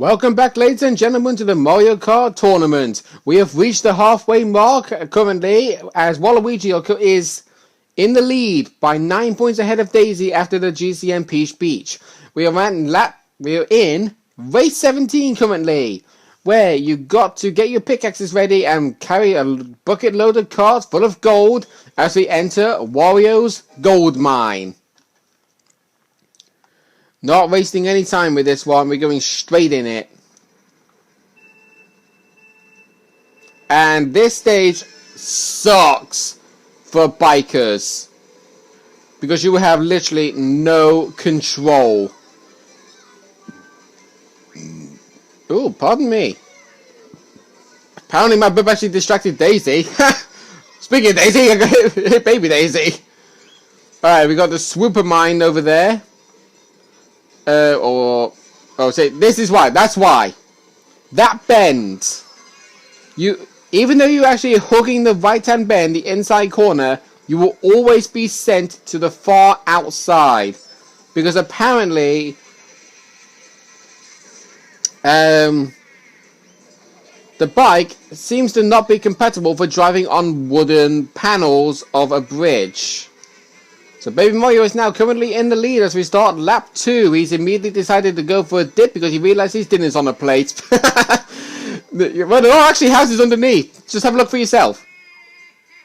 Welcome back, ladies and gentlemen, to the Mario Kart Tournament. We have reached the halfway mark currently, as Waluigi is in the lead by 9 points ahead of Daisy after the GCM Peach Beach. We are in race 17 currently, where you got to get your pickaxes ready and carry a bucket load of carts full of gold as we enter Wario's gold mine. Not wasting any time with this one, we're going straight in it. And this stage sucks for bikers, because you will have literally no control. Oh, pardon me. Apparently my bub actually distracted Daisy. Speaking of Daisy, I got hit baby Daisy. Alright, we got the swooper mine over there. This is why. That's why. That bend. Even though you're actually hugging the right-hand bend, the inside corner, you will always be sent to the far outside, because apparently, the bike seems to not be compatible for driving on wooden panels of a bridge. So Baby Mario is now currently in the lead as we start lap 2. He's immediately decided to go for a dip because he realized his dinner's on a plate. Well, there are actually houses underneath. Just have a look for yourself.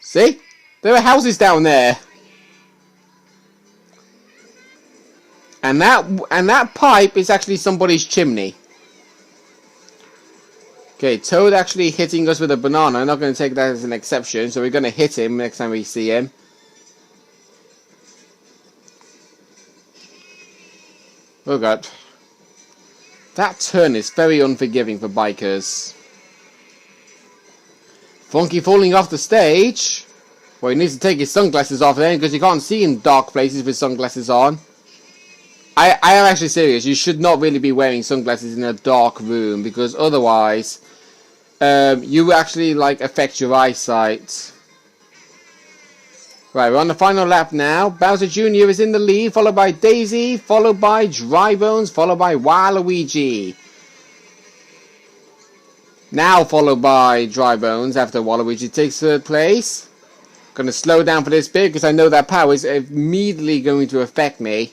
See? There are houses down there. And that pipe is actually somebody's chimney. Okay, Toad actually hitting us with a banana. I'm not going to take that as an exception, so we're going to hit him next time we see him. Oh god. That turn is very unforgiving for bikers. Funky falling off the stage. Well, he needs to take his sunglasses off then, because you can't see in dark places with sunglasses on. I am actually serious. You should not really be wearing sunglasses in a dark room, because otherwise you actually affect your eyesight. Right, we're on the final lap now. Bowser Jr. is in the lead, followed by Daisy, followed by Drybones, followed by Waluigi. Now followed by Drybones after Waluigi takes third place. Gonna slow down for this bit because I know that POW is immediately going to affect me.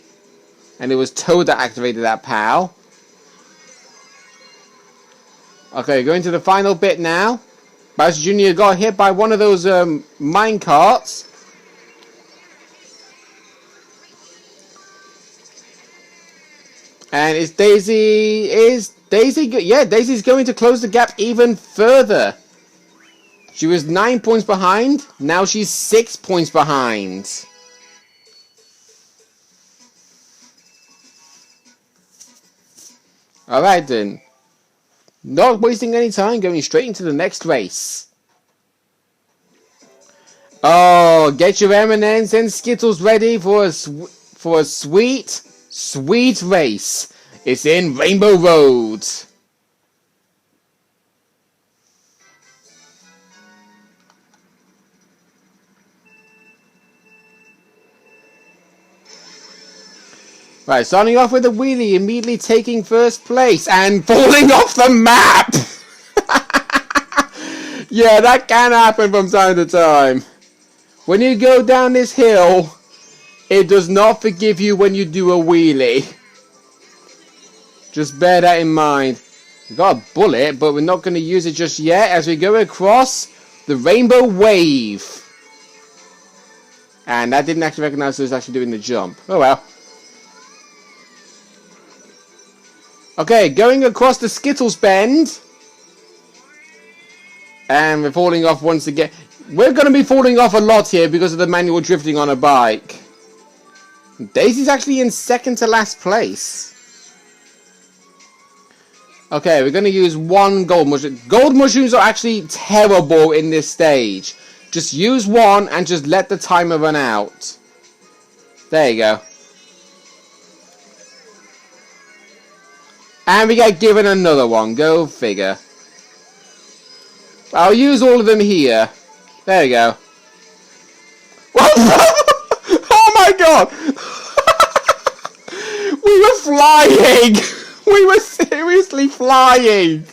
And it was Toad that activated that POW. Okay, going to the final bit now. Bowser Jr. got hit by one of those mine carts. And Daisy's going to close the gap even further. She was 9 points behind. Now she's 6 points behind. Alright then. Not wasting any time, going straight into the next race. Oh, get your M&Ms and Skittles ready for a sweet race. It's in Rainbow Road. Right, starting off with a wheelie, immediately taking first place and falling off the map. Yeah, that can happen from time to time. When you go down this hill, it does not forgive you when you do a wheelie. Just bear that in mind. We've got a bullet, but we're not going to use it just yet as we go across the Rainbow Wave. And that didn't actually recognize who was actually doing the jump. Oh well. Okay, going across the Skittles Bend. And we're falling off once again. We're going to be falling off a lot here because of the manual drifting on a bike. Daisy's actually in second to last place. Okay, we're going to use one gold mushroom. Gold mushrooms are actually terrible in this stage. Just use one and just let the timer run out. There you go. And we get given another one. Go figure. I'll use all of them here. There you go. Oh my god! We were flying! We were seriously actually flying.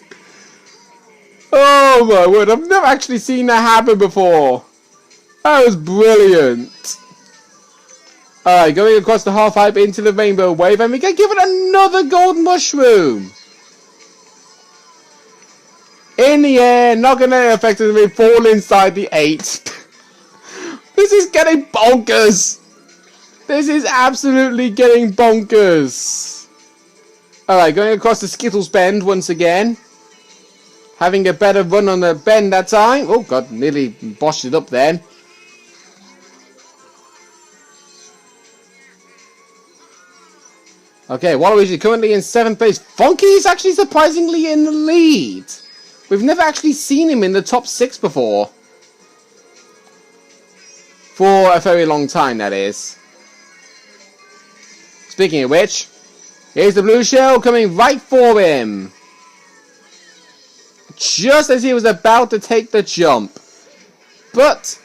Oh my word, I've never actually seen that happen before. That was brilliant. Alright, going across the half pipe into the rainbow wave, and we get given another gold mushroom. In the air, not going to effectively fall inside the 8. This is getting bonkers. This is absolutely getting bonkers. Alright, going across the Skittles bend once again. Having a better run on the bend that time. Oh god, nearly botched it up then. Okay, Waluigi currently in 7th place. Funky is actually surprisingly in the lead. We've never actually seen him in the top 6 before. For a very long time, that is. Speaking of which, here's the blue shell coming right for him. Just as he was about to take the jump. But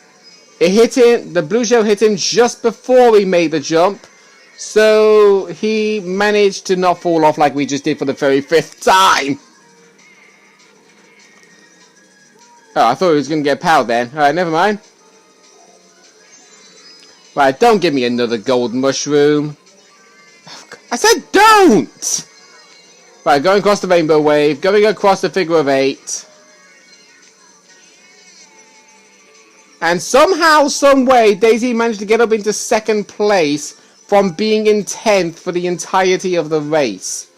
it hit him, the blue shell hit him just before he made the jump. So he managed to not fall off like we just did for the very 5th time. Oh, I thought he was going to get powered then. Alright, never mind. Right, don't give me another gold mushroom. I said don't! Right, going across the rainbow wave, going across the figure of 8. And somehow, some way, Daisy managed to get up into 2nd place from being in 10th for the entirety of the race.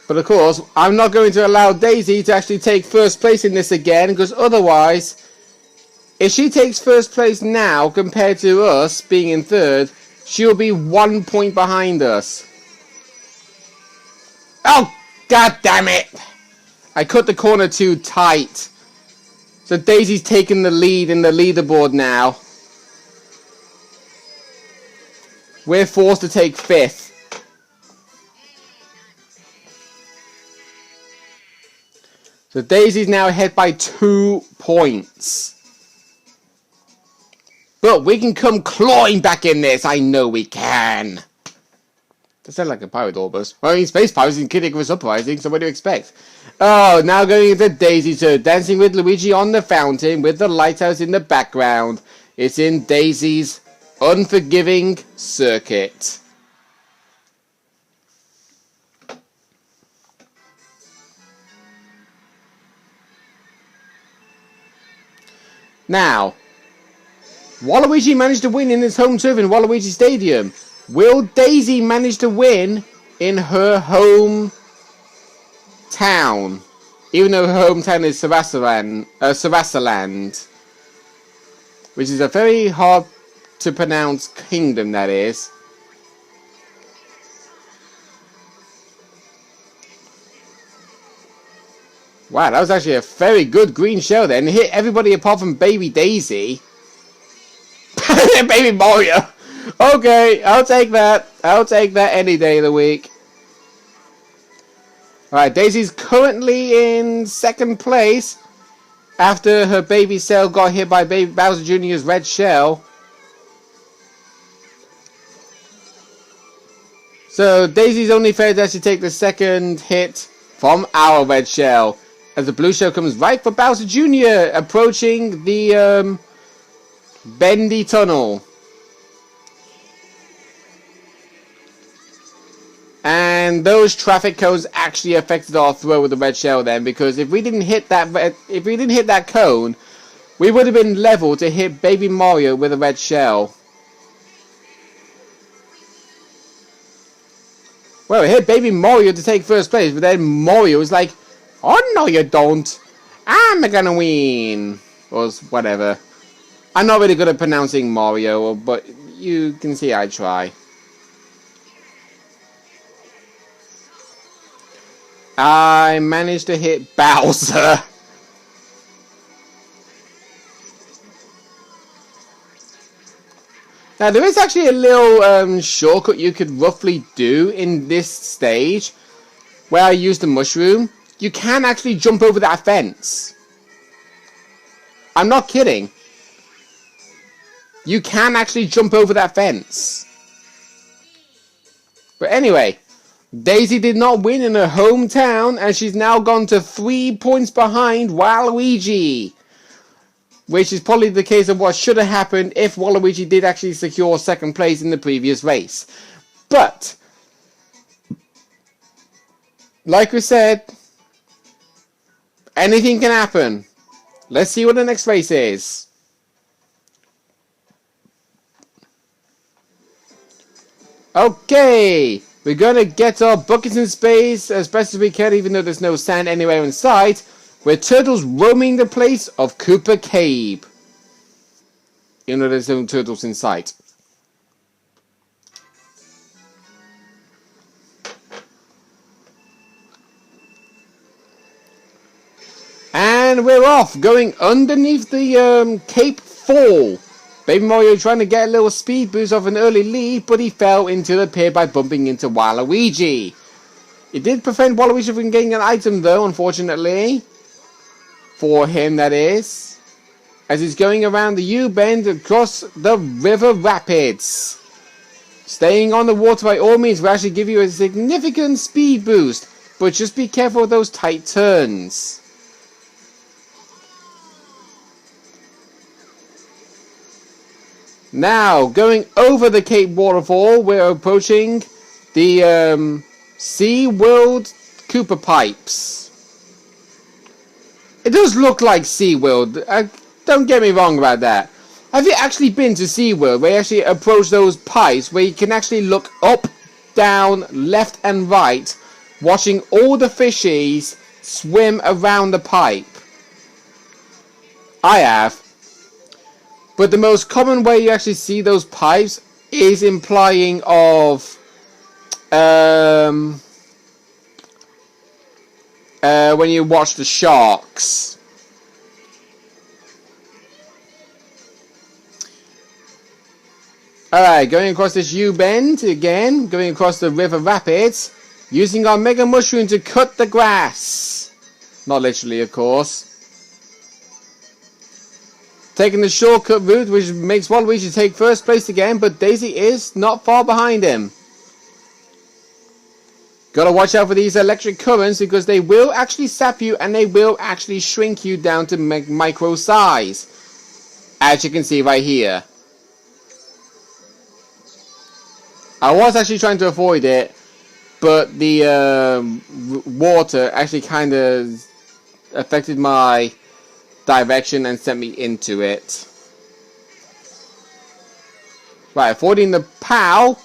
But of course, I'm not going to allow Daisy to actually take 1st place in this again, because otherwise, if she takes 1st place now compared to us being in 3rd, she'll be 1 point behind us. Oh, god damn it! I cut the corner too tight. So Daisy's taking the lead in the leaderboard now. We're forced to take 5th. So Daisy's now ahead by 2 points. But we can come clawing back in this. I know we can. That sounds like a pirate almost. Well, I mean, space pirates and Kid Icarus Uprising, so what do you expect? Oh, now going into Daisy's turn. Dancing with Luigi on the fountain with the lighthouse in the background. It's in Daisy's unforgiving circuit. Now, Waluigi managed to win in his home turf in Waluigi Stadium. Will Daisy manage to win in her home town? Even though her hometown is Sarasaland, which is a very hard to pronounce kingdom, that is. Wow, that was actually a very good green shell then. It hit everybody apart from Baby Daisy. Baby Mario! Okay, I'll take that. I'll take that any day of the week. Alright, Daisy's currently in 2nd place after her baby cell got hit by Baby Bowser Jr.'s red shell. So Daisy's only fair to actually take the 2nd hit from our red shell. As the blue shell comes right for Bowser Jr. approaching the bendy tunnel. And those traffic cones actually affected our throw with the red shell then, because if we didn't hit that cone, we would have been level to hit Baby Mario with a red shell. Well, we hit Baby Mario to take 1st place, but then Mario was like, "Oh no, you don't! I'm gonna win," or whatever. I'm not really good at pronouncing Mario, but you can see I try. I managed to hit Bowser. Now, there is actually a little shortcut you could roughly do in this stage where I use the mushroom. You can actually jump over that fence. I'm not kidding. You can actually jump over that fence. But anyway, Daisy did not win in her hometown, and she's now gone to 3 points behind Waluigi. Which is probably the case of what should have happened if Waluigi did actually secure second place in the previous race. But, like we said, anything can happen. Let's see what the next race is. Okay, we're going to get our buckets in space as best as we can, even though there's no sand anywhere in sight. With turtles roaming the place of Cooper Cave. Even though there's no turtles in sight. And we're off, going underneath the Cape Fall. Baby Mario trying to get a little speed boost off an early lead, but he fell into the pier by bumping into Waluigi. It did prevent Waluigi from getting an item though, unfortunately. For him, that is. As he's going around the U-bend across the river rapids. Staying on the water by all means will actually give you a significant speed boost. But just be careful of those tight turns. Now, going over the Cape Waterfall, we're approaching the Sea World Cooper Pipes. It does look like SeaWorld. Don't get me wrong about that. Have you actually been to SeaWorld where you actually approach those pipes where you can actually look up, down, left and right, watching all the fishies swim around the pipe? I have. But the most common way you actually see those pipes is implying of when you watch the sharks. Alright, going across this U-bend again, going across the river rapids, using our Mega Mushroom to cut the grass. Not literally, of course. Taking the shortcut route, which makes Waluigi take first place again, but Daisy is not far behind him. Gotta watch out for these electric currents because they will actually sap you and they will actually shrink you down to micro size. As you can see right here. I was actually trying to avoid it, but the water actually kind of affected my direction and sent me into it. Right, avoiding the POW.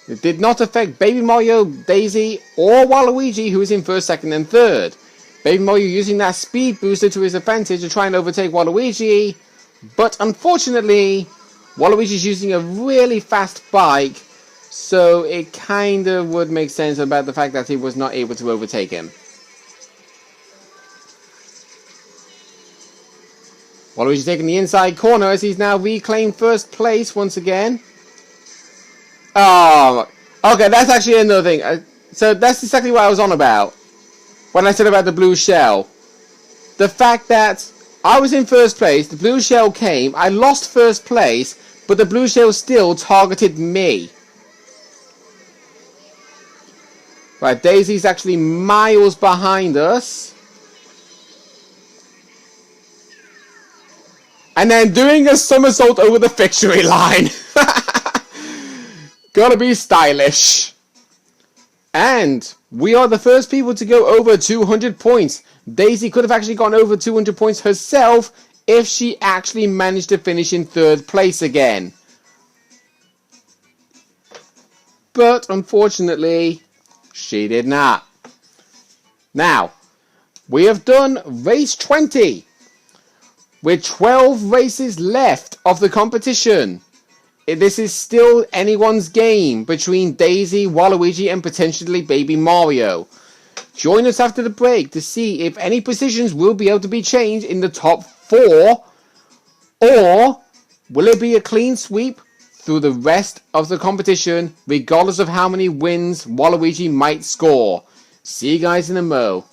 It did not affect Baby Mario, Daisy, or Waluigi, who is in first, second, and third. Baby Mario using that speed booster to his advantage to try and overtake Waluigi. But unfortunately, Waluigi's using a really fast bike, so it kind of would make sense about the fact that he was not able to overtake him. Waluigi's taking the inside corner as he's now reclaimed first place once again. Oh, okay, that's actually another thing. So that's exactly what I was on about when I said about the blue shell. The fact that I was in first place, the blue shell came, I lost first place, but the blue shell still targeted me. Right, Daisy's actually miles behind us. And then doing a somersault over the victory line. Gotta be stylish. And we are the first people to go over 200 points. Daisy could have actually gone over 200 points herself if she actually managed to finish in third place again. But unfortunately, she did not. Now, we have done race 20. With 12 races left of the competition. This is still anyone's game between Daisy, Waluigi, and potentially Baby Mario. Join us after the break to see if any positions will be able to be changed in the top 4, or will it be a clean sweep through the rest of the competition, regardless of how many wins Waluigi might score. See you guys in a mo.